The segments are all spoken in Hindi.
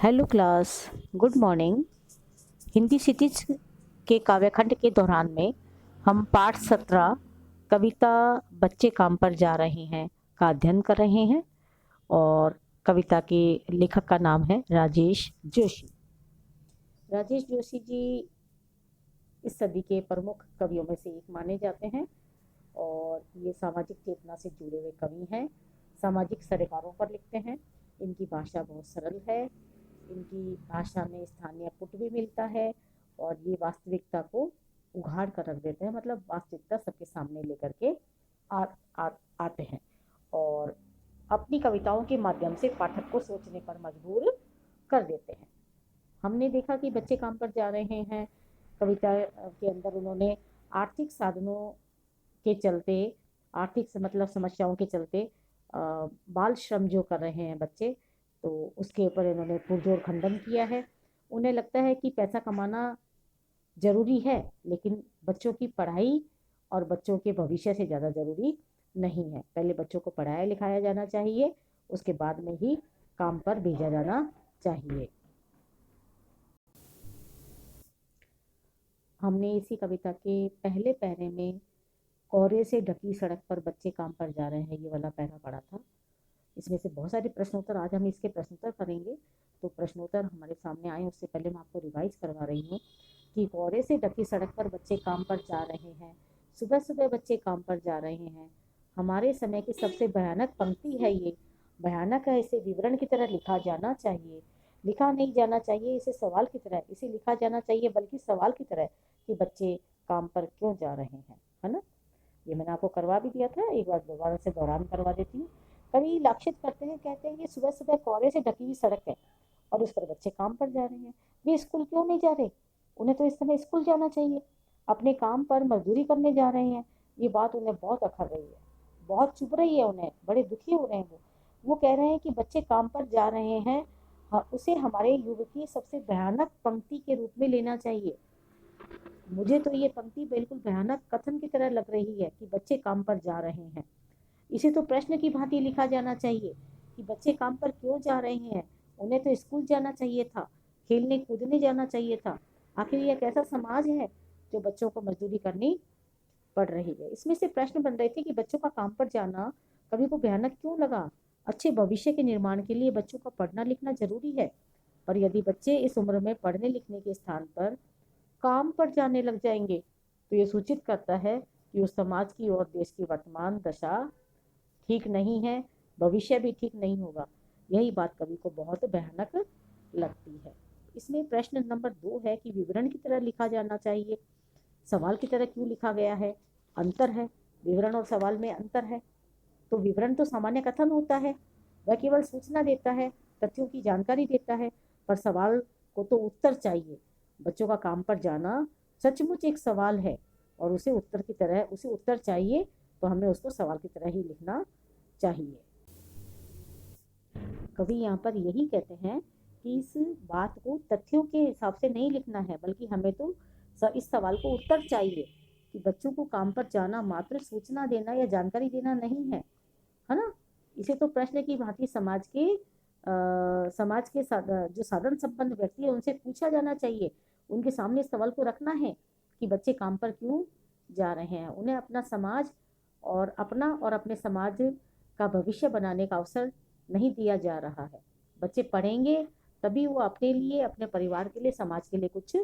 Hello class, good morning. Hindi cities के काव्यखंड के दौरान में हम पाठ 17 कविता बच्चे काम पर जा रहे हैं का अध्ययन कर रहे हैं। और कविता के लेखक का नाम है राजेश जोशी। राजेश जोशी जी इस सदी के प्रमुख कवियों में से एक माने जाते हैं और ये सामाजिक चेतना से जुड़े हुए कवि हैं। सामाजिक सरोकारों पर लिखते हैं। इनकी भाषा बहुत सरल है। इनकी भाषा में स्थानीय पुट भी मिलता है और ये वास्तविकता को उघाड़ कर रख देते हैं, मतलब वास्तविकता सबके सामने लेकर के आ, आ, आते हैं और अपनी कविताओं के माध्यम से पाठक को सोचने पर मजबूर कर देते हैं। हमने देखा कि बच्चे काम पर जा रहे हैं कविता के अंदर उन्होंने आर्थिक साधनों के चलते, आर्थिक मतलब समस्याओं के चलते बाल श्रम जो कर रहे हैं बच्चे, तो उसके ऊपर इन्होंने पुरजोर खंडन किया है। उन्हें लगता है कि पैसा कमाना जरूरी है, लेकिन बच्चों की पढ़ाई और बच्चों के भविष्य से ज़्यादा जरूरी नहीं है। पहले बच्चों को पढ़ाया लिखाया जाना चाहिए, उसके बाद में ही काम पर भेजा जाना चाहिए। हमने इसी कविता के पहले पैरे में कोहरे से ढकी सड़क पर बच्चे काम पर जा रहे हैं, ये वाला पैरा पढ़ा था। इसमें से बहुत सारे प्रश्नोत्तर आज हम इसके प्रश्नोत्तर करेंगे। तो प्रश्नोत्तर हमारे सामने आए उससे पहले मैं आपको रिवाइज करवा रही हूँ कि कोहरे से ढकी सड़क पर बच्चे काम पर जा रहे हैं, सुबह सुबह बच्चे काम पर जा रहे हैं। हमारे समय की सबसे भयानक पंक्ति है ये। भयानक है, इसे विवरण की तरह लिखा जाना चाहिए। लिखा नहीं जाना चाहिए इसे सवाल की तरह, इसे लिखा जाना चाहिए बल्कि सवाल की तरह कि बच्चे काम पर क्यों जा रहे हैं, है ना। ये मैंने आपको करवा भी दिया था, एक बार दोबारा से दोहरान करवा देती हूँ। कवि लक्षित करते हैं, कहते हैं ये सुबह सुबह कोहरे से ढकी हुई सड़क है और उस पर बच्चे काम पर जा रहे हैं। वे स्कूल क्यों नहीं जा रहे? उन्हें तो इस समय स्कूल जाना चाहिए। अपने काम पर मजदूरी करने जा रहे हैं। ये बात उन्हें बहुत अखर रही है, बहुत चुभ रही है, उन्हें बड़े दुखी हो रहे हैं। वो कह रहे हैं कि बच्चे काम पर जा रहे हैं। हाँ, उसे हमारे युग की सबसे भयानक पंक्ति के रूप में लेना चाहिए। मुझे तो ये पंक्ति बिल्कुल भयानक कथन की तरह लग रही है कि बच्चे काम पर जा रहे हैं। इसे तो प्रश्न की भांति लिखा जाना चाहिए कि बच्चे काम पर क्यों जा रहे हैं। उन्हें तो स्कूल जाना चाहिए था, खेलने कूदने जाना चाहिए था। आखिर यह कैसा समाज है जो बच्चों को मजदूरी करनी पड़ रही है। इसमें से प्रश्न बन रहे थे कि बच्चों का काम पर जाना कवि को भयानक क्यों लगा। अच्छे भविष्य के निर्माण के लिए बच्चों का पढ़ना लिखना जरूरी है, पर यदि बच्चे इस उम्र में पढ़ने लिखने के स्थान पर काम पर जाने लग जाएंगे तो ये सूचित करता है कि उस समाज की और देश की वर्तमान दशा ठीक नहीं है, भविष्य भी ठीक नहीं होगा। यही बात कवि को बहुत भयानक लगती है। इसमें प्रश्न नंबर 2 है कि विवरण की तरह लिखा जाना चाहिए। सवाल की तरह क्यों लिखा गया है? अंतर है, विवरण और सवाल में अंतर है। तो विवरण तो सामान्य कथन होता है, वह केवल सूचना देता है, तथ्यों की जानकारी देता है। पर सवाल को तो उत्तर चाहिए। बच्चों का काम पर जाना सचमुच एक सवाल है और उसे उत्तर चाहिए, तो हमें उसको सवाल की तरह ही लिखना चाहिए। कवि यहाँ पर यही कहते हैं कि इस बात को तथ्यों के हिसाब से नहीं लिखना है, बल्कि हमें तो इस सवाल को उत्तर चाहिए कि बच्चों को काम पर जाना मात्र सूचना देना या जानकारी देना नहीं है, है ना। इसे तो प्रश्न की भांति समाज के जो साधन संपन्न व्यक्ति है उनसे पूछा जाना चाहिए। उनके सामने सवाल को रखना है कि बच्चे काम पर क्यों जा रहे हैं। उन्हें अपना और अपने समाज का भविष्य बनाने का अवसर नहीं दिया जा रहा है। बच्चे पढ़ेंगे तभी वो अपने लिए, अपने परिवार के लिए, समाज के लिए कुछ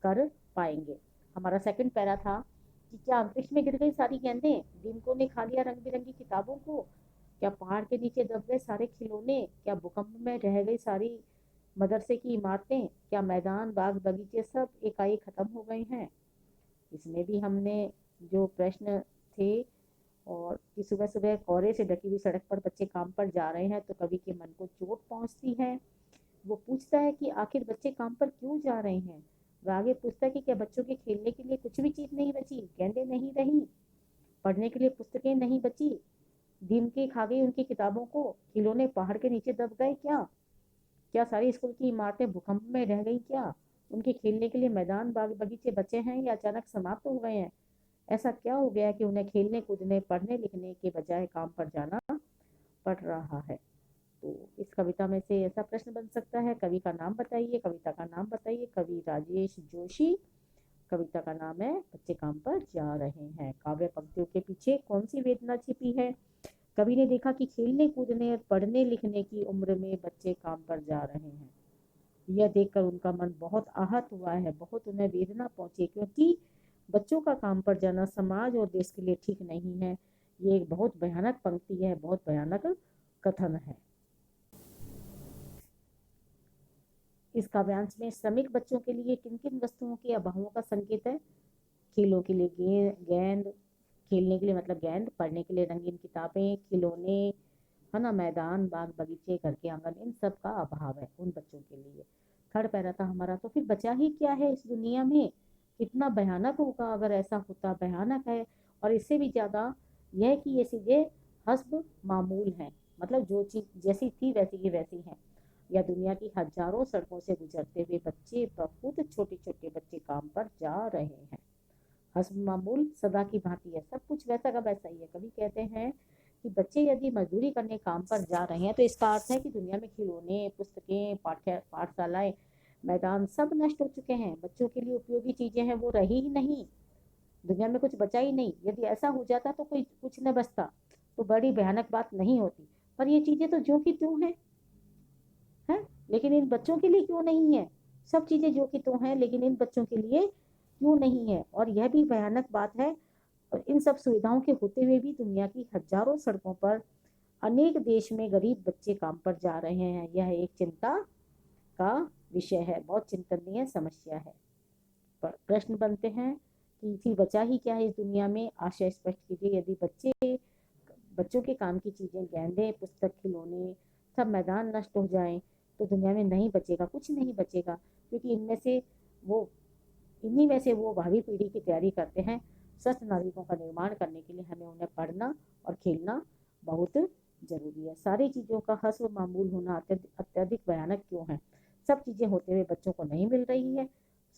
कर पाएंगे। हमारा सेकंड पैरा था कि क्या अंतरिक्ष में गिर गई सारी गेंदें, दीमकों ने खा लिया रंग बिरंगी किताबों को, क्या पहाड़ के नीचे दब गए सारे खिलौने, क्या भूकंप में रह गई सारी मदरसे की इमारतें, क्या मैदान बाग बगीचे सब एकाएक खत्म हो गए हैं। इसमें भी हमने जो प्रश्न थे और कि सुबह सुबह कोहरे से ढकी हुई सड़क पर बच्चे काम पर जा रहे हैं तो कवि के मन को चोट पहुंचती है। वो पूछता है कि आखिर बच्चे काम पर क्यों जा रहे हैं। वह आगे पूछता है कि क्या बच्चों के खेलने के लिए कुछ भी चीज नहीं बची, गेंदें नहीं रही, पढ़ने के लिए पुस्तकें नहीं बची, दीमके खा गई उनकी किताबों को, खिलौने पहाड़ के नीचे दब गए क्या, क्या सारी स्कूल की इमारतें भूकंप में रह गई क्या, उनके खेलने के लिए मैदान बाग बगीचे बचे हैं या अचानक समाप्त हो गए हैं। ऐसा क्या हो गया कि उन्हें खेलने कूदने पढ़ने लिखने के बजाय काम पर जाना पड़ रहा है। तो इस कविता में से ऐसा प्रश्न बन सकता है, कवि का नाम बताइए, कविता का नाम बताइए। कवि राजेश जोशी, कविता का नाम है बच्चे काम पर जा रहे हैं। काव्य पंक्तियों के पीछे कौन सी वेदना छिपी है? कवि ने देखा कि खेलने कूदने और पढ़ने लिखने की उम्र में बच्चे काम पर जा रहे हैं। यह देखकर उनका मन बहुत आहत हुआ है, बहुत उन्हें वेदना पहुंची, क्योंकि बच्चों का काम पर जाना समाज और देश के लिए ठीक नहीं है। ये एक बहुत भयानक पंक्ति है, बहुत भयानक कथन है। इस काव्यांश में श्रमिक बच्चों के लिए किन किन वस्तुओं के अभावों का संकेत है? खेलों के लिए गेंद, खेलने के लिए मतलब गेंद, पढ़ने के लिए रंगीन किताबें, खिलौने, है ना, मैदान, बाग बगीचे, घर के आंगन, इन सब का अभाव है उन बच्चों के लिए। थर्ड पैरा था हमारा। तो फिर बचा ही क्या है इस दुनिया में? कितना भयानक होगा अगर ऐसा होता, भयानक है। और इससे भी ज्यादा यह कि ये चीजें हस्ब मामूल हैं, मतलब जो चीज जैसी थी वैसी की वैसी है। या दुनिया की हजारों सड़कों से गुजरते हुए बच्चे, बहुत छोटे छोटे बच्चे काम पर जा रहे हैं। हस्ब मामूल सदा की भांति है, सब कुछ वैसा का वैसा ही है। कभी कहते हैं कि बच्चे यदि मजदूरी करने काम पर जा रहे हैं तो इसका अर्थ है कि दुनिया में खिलौने, पुस्तकें, पाठशालाएं, मैदान सब नष्ट हो चुके हैं। बच्चों के लिए उपयोगी चीजें हैं वो रही ही नहीं, दुनिया में कुछ बचा ही नहीं। यदि ऐसा हो जाता तो कोई कुछ न बचता तो बड़ी भयानक बात नहीं होती। पर ये चीजें तो जो की त्यों है, लेकिन इन बच्चों के लिए क्यों नहीं है? सब चीजें जो की त्यों है, लेकिन इन बच्चों के लिए क्यों नहीं है? और यह भी भयानक बात है। और इन सब सुविधाओं के होते हुए भी दुनिया की हजारों सड़कों पर अनेक देश में गरीब बच्चे काम पर जा रहे हैं। यह एक चिंता का विषय है, बहुत चिंतनीय समस्या है। प्रश्न बनते हैं कि फिर बचा ही क्या है इस दुनिया में? आशय स्पष्ट कीजिए। यदि बच्चों के काम की चीजें, गेंदे, पुस्तक, खिलौने, सब मैदान नष्ट हो जाएं तो दुनिया में नहीं बचेगा, कुछ नहीं बचेगा। क्योंकि वो इन्हीं में से वो भावी पीढ़ी की तैयारी करते हैं। स्वस्थ नागरिकों का निर्माण करने के लिए हमें उन्हें पढ़ना और खेलना बहुत जरूरी है। सारी चीजों का हस्व मामूल होना अत्यधिक भयानक क्यों है? सब चीजें होते हुए बच्चों को नहीं मिल रही है,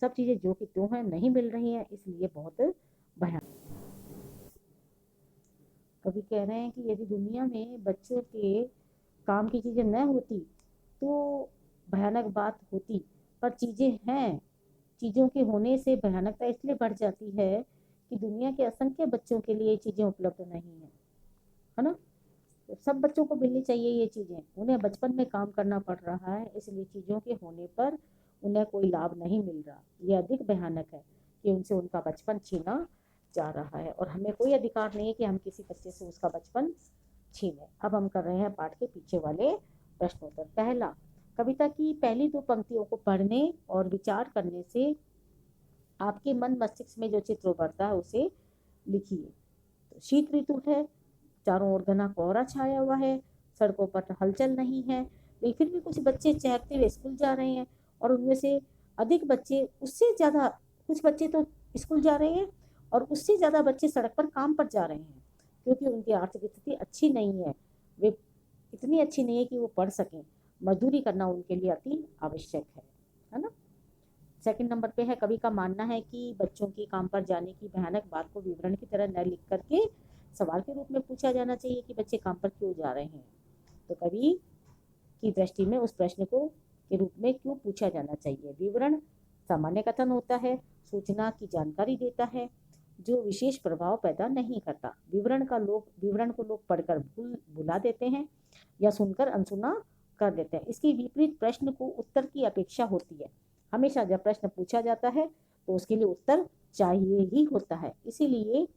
सब चीजें जो कि त्यों है नहीं मिल रही है, इसलिए बहुत भयानक। कभी कह रहे हैं कि यदि दुनिया में बच्चों के काम की चीजें न होती तो भयानक बात होती। पर चीजें हैं, चीजों के होने से भयानकता इसलिए बढ़ जाती है कि दुनिया के असंख्य बच्चों के लिए ये चीजें उपलब्ध नहीं है ना। तो सब बच्चों को मिलनी चाहिए ये चीजें, उन्हें बचपन में काम करना पड़ रहा है, इसलिए चीजों के होने पर उन्हें कोई लाभ नहीं मिल रहा। ये अधिक भयानक है कि उनसे उनका बचपन छीना जा रहा है, और हमें कोई अधिकार नहीं है कि हम किसी बच्चे से उसका बचपन छीने। अब हम कर रहे हैं पाठ के पीछे वाले प्रश्नोत्तर। पहला, कविता की पहली दो पंक्तियों को पढ़ने और विचार करने से आपके मन मस्तिष्क में जो चित्र उभरता है उसे लिखिए। तो शीत ऋतु है, चारों ओर घना कोहरा छाया हुआ है, सड़कों पर हलचल नहीं है, लेकिन फिर भी कुछ बच्चे चहकते हुए स्कूल जा रहे हैं। और उनमें से अधिक बच्चे, उससे ज्यादा कुछ बच्चे तो स्कूल जा रहे हैं और उससे ज्यादा बच्चे सड़क पर काम पर जा रहे हैं, क्योंकि उनकी आर्थिक स्थिति अच्छी नहीं है। वे इतनी अच्छी नहीं है कि वो पढ़ सकें। मजदूरी करना उनके लिए अति आवश्यक है ना। सेकंड नंबर पे है, कवि का मानना है कि बच्चों की काम पर जाने की भयानक बात को विवरण की तरह न लिख करके सवाल के रूप में पूछा जाना चाहिए कि बच्चे काम पर क्यों जा रहे हैं। तो कवि की दृष्टि में उस प्रश्न को के रूप में क्यों पूछा जाना चाहिए? विवरण सामान्य कथन होता है, सूचना की जानकारी देता है, जो विशेष प्रभाव पैदा नहीं करता। विवरण को लोग पढ़कर भुला देते हैं या सुनकर अनसुना कर देते हैं। इसके विपरीत प्रश्न को उत्तर की अपेक्षा होती है। हमेशा जब प्रश्न पूछा जाता है तो उसके लिए उत्तर चाहिए ही होता है। इसीलिए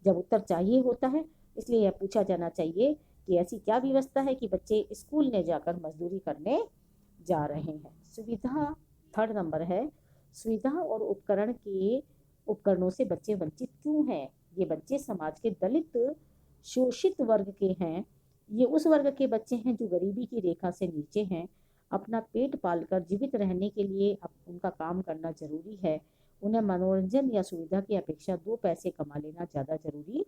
जब उत्तर चाहिए होता है, इसलिए यह पूछा जाना चाहिए कि ऐसी क्या व्यवस्था है कि बच्चे स्कूल में जाकर मजदूरी करने जा रहे हैं। सुविधा, थर्ड नंबर है, सुविधा और उपकरणों से बच्चे वंचित क्यों हैं? ये बच्चे समाज के दलित शोषित वर्ग के हैं। ये उस वर्ग के बच्चे हैं जो गरीबी की रेखा से नीचे हैं। अपना पेट पालकर जीवित रहने के लिए उनका काम करना जरूरी है। उन्हें मनोरंजन या सुविधा की अपेक्षा दो पैसे कमा लेना ज्यादा जरूरी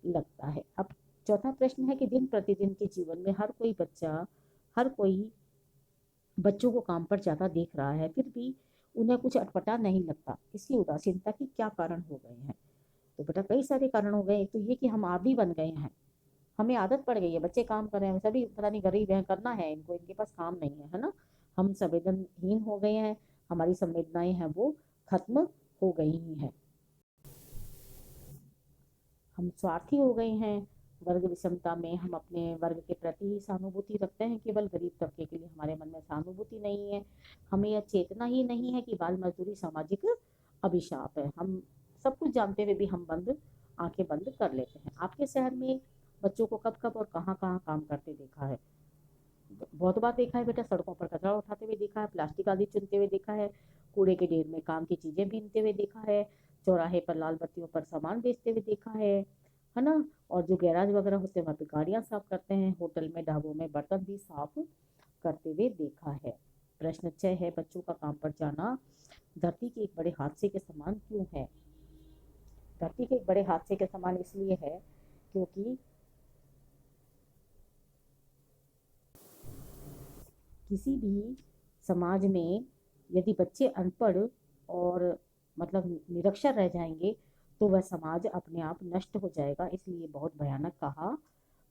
लगता है। अब चौथा प्रश्न है कि दिन प्रतिदिन के जीवन में हर कोई बच्चों को काम पर ज्यादा देख रहा है, फिर भी उन्हें कुछ अटपटा नहीं लगता। इसकी उदासीनता के क्या कारण हो गए हैं? तो बेटा कई सारे कारण हो गए। एक तो ये कि हम आदी बन गए हैं, हमें आदत पड़ गई है, बच्चे काम कर रहे हैं, सभी पता नहीं गरीब हैं, करना है इनको, इनके पास काम नहीं है, है ना। हम संवेदनहीन हो गए हैं, हमारी संवेदनाएं हैं वो खत्म हो गई हैं, हम स्वार्थी हो गए हैं। वर्ग विषमता में हम अपने वर्ग के प्रति ही सहानुभूति रखते हैं, केवल गरीब तबके के लिए हमारे मन में सहानुभूति नहीं है। हमें यह चेतना ही नहीं है कि बाल मजदूरी सामाजिक अभिशाप है। हम सब कुछ जानते हुए भी हम आंखें बंद कर लेते हैं। आपके शहर में बच्चों को कब कब और कहाँ कहाँ काम करते देखा है? बहुत बार देखा है बेटा, सड़कों पर कचरा उठाते हुए देखा है, प्लास्टिक आदि चुनते हुए देखा है, कूड़े के ढेर में काम की चीजें बीनते हुए देखा है, चौराहे पर लाल बत्तियों पर सामान बेचते हुए देखा है ना। और जो गैराज वगैरह होते हैं वहाँ पे गाड़ियां साफ करते हैं, होटल में ढाबों में बर्तन भी साफ करते हुए देखा है। प्रश्न 6 है, बच्चों का काम पर जाना धरती के एक बड़े हादसे के समान क्यों है? धरती के एक बड़े हादसे के समान इसलिए है क्योंकि किसी भी समाज में यदि बच्चे अनपढ़ और मतलब निरक्षर रह जाएंगे तो वह समाज अपने आप नष्ट हो जाएगा, इसलिए बहुत भयानक कहा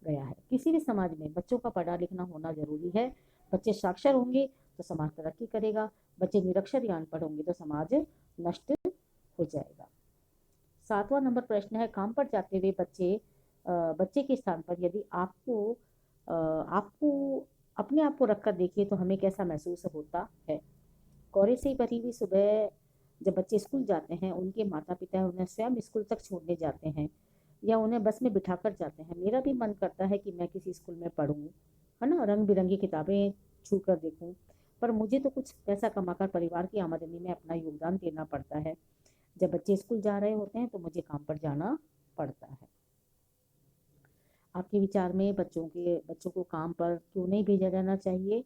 गया है। किसी भी समाज में बच्चों का पढ़ा लिखना होना जरूरी है। बच्चे साक्षर होंगे तो समाज तरक्की करेगा, बच्चे निरक्षर या अनपढ़ होंगे तो समाज नष्ट हो जाएगा। 7वां नंबर प्रश्न है, काम पर जाते हुए बच्चे के स्थान पर यदि आपको अपने आप को रखकर देखिए तो हमें कैसा महसूस होता है? कोहरे से भरी हुई सुबह जब बच्चे स्कूल जाते हैं, उनके माता पिता उन्हें स्वयं स्कूल तक छोड़ने जाते हैं या उन्हें बस में बिठा कर जाते हैं। मेरा भी मन करता है कि मैं किसी स्कूल में पढ़ूं, है ना, रंग बिरंगी किताबें छू कर देखूं, पर मुझे तो कुछ पैसा कमाकर परिवार की आमदनी में अपना योगदान देना पड़ता है। जब बच्चे स्कूल जा रहे होते हैं तो मुझे काम पर जाना पड़ता है। आपके विचार में बच्चों को काम पर क्यों नहीं भेजा जाना चाहिए?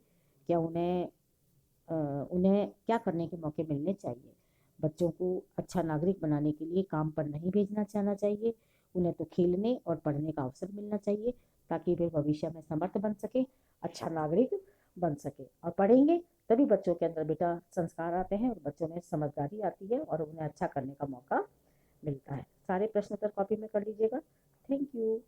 क्या उन्हें क्या करने के मौके मिलने चाहिए? बच्चों को अच्छा नागरिक बनाने के लिए काम पर नहीं भेजना जाना चाहिए, उन्हें तो खेलने और पढ़ने का अवसर मिलना चाहिए ताकि वे भविष्य में समर्थ बन सके, अच्छा नागरिक बन सके। और पढ़ेंगे तभी बच्चों के अंदर बेटा संस्कार आते हैं और बच्चों में समझदारी आती है और उन्हें अच्छा करने का मौका मिलता है। सारे प्रश्न उत्तर कॉपी में कर लीजिएगा। Thank you.